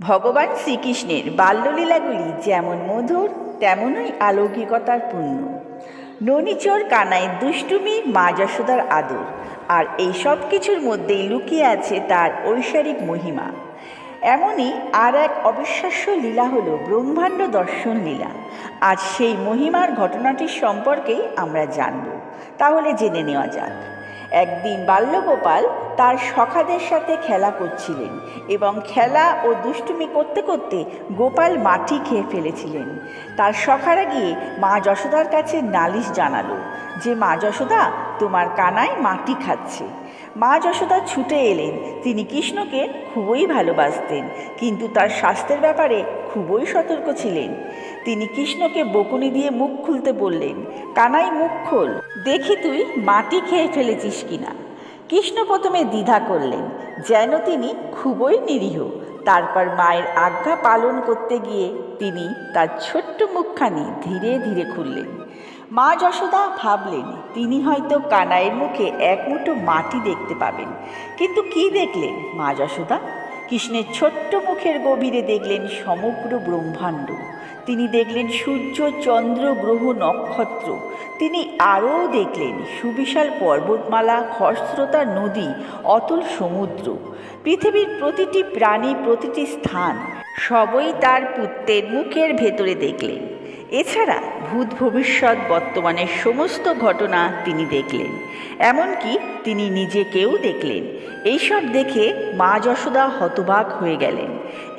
ভগবান শ্রীকৃষ্ণের বাল্যলীলাগুলি যেমন মধুর তেমনই অলৌকিকতার পূর্ণ। ননিচোর কানাইয়ের দুষ্টুমি, মা যশোদার আদর, আর এই সব কিছুর মধ্যেই লুকিয়ে আছে তার ঐশ্বরিক মহিমা। এমনই আর এক অবিশ্বাস্য লীলা হলো ব্রহ্মাণ্ড দর্শন লীলা। আজ সেই মহিমার ঘটনাটির সম্পর্কেই আমরা জানব। তাহলে জেনে নেওয়া যাক। একদিন বাল্যগোপাল তার সখাদের সাথে খেলা করছিলেন এবং খেলা ও দুষ্টুমি করতে করতে গোপাল মাটি খেয়ে ফেলেছিলেন। তার সখারা গিয়ে মা যশোদার কাছে নালিশ জানালো যে, মা যশোদা, তোমার কানাই মাটি খাচ্ছে। মা যশোদা ছুটে এলেন। তিনি কৃষ্ণকে খুবই ভালোবাসতেন, কিন্তু তার স্বাস্থ্যের ব্যাপারে খুবই সতর্ক ছিলেন। তিনি কৃষ্ণকে বকুনি দিয়ে মুখ খুলতে বললেন, কানাই মুখ খোল, দেখি তুই মাটি খেয়ে ফেলেছিস কিনা। কৃষ্ণ প্রথমে দ্বিধা করলেন, যেন তিনি খুবই নিরীহ। তারপর মায়ের আজ্ঞা পালন করতে গিয়ে তিনি তার ছোট্ট মুখখানি ধীরে ধীরে খুললেন। মা যশোদা ভাবলেন তিনি হয়তো কানাইয়ের মুখে এক মুঠো মাটি দেখতে পাবেন, কিন্তু কি দেখলেন মা যশোদা? কৃষ্ণের ছোট্ট মুখের গভীরে দেখলেন সমগ্র ব্রহ্মাণ্ড। তিনি দেখলেন সূর্য, চন্দ্র, গ্রহ, নক্ষত্র। তিনি আরও দেখলেন সুবিশাল পর্বতমালা, খরস্রোতা নদী, অতল সমুদ্র। পৃথিবীর প্রতিটি প্রাণী, প্রতিটি স্থান সবই তার পুত্রের মুখের ভেতরে দেখলেন। এছাড়া ভূত, ভবিষ্যৎ, বর্তমানের সমস্ত ঘটনা তিনি দেখলেন। এমনকি তিনি নিজেকেও দেখলেন। এইসব দেখে মা যশোদা হতবাক হয়ে গেলেন।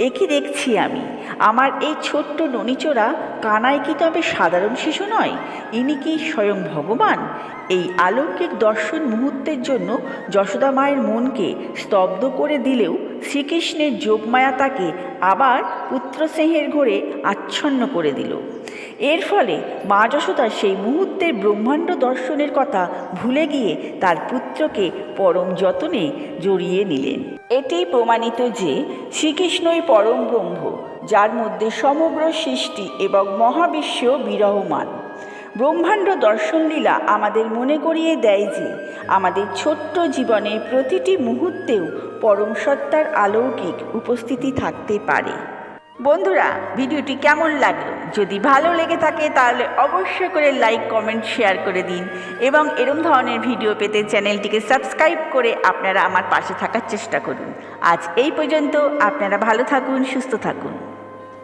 এ কি দেখছি আমি? আমার এই ছোট্ট ননিচোরা কানাই কি তবে সাধারণ শিশু নয়? ইনি কি স্বয়ং ভগবান? এই অলৌকিক দর্শন মুহূর্তের জন্য যশোদা মায়ের মনকে স্তব্ধ করে দিলেও শ্রীকৃষ্ণের যোগমায়া তাকে আবার পুত্রস্নেহের ঘোরে আচ্ছন্ন করে দিল। এর ফলে মা যশোদা সেই মুহূর্তের ব্রহ্মাণ্ড দর্শনের কথা ভুলে গিয়ে তার পুত্রকে পরম যতনে জড়িয়ে নিলেন। এটি প্রমাণিত যে শ্রীকৃষ্ণই পরম ব্রহ্ম, যার মধ্যে সমগ্র সৃষ্টি এবং মহাবিশ্ব বিরাজমান। ব্রহ্মাণ্ড দর্শন লীলা আমাদের মনে করিয়ে দেয় যে আমাদের ছোট্ট জীবনের প্রতিটি মুহূর্তেও পরম সত্তার অলৌকিক উপস্থিতি থাকতে পারে। বন্ধুরা, ভিডিওটি কেমন লাগলো? যদি ভালো লেগে থাকে তাহলে অবশ্যই করে লাইক, কমেন্ট, শেয়ার করে দিন এবং এরকম ধরনের ভিডিও পেতে চ্যানেলটিকে সাবস্ক্রাইব করে আপনারা আমার পাশে থাকার চেষ্টা করুন। আজ এই পর্যন্ত। আপনারা ভালো থাকুন, সুস্থ থাকুন।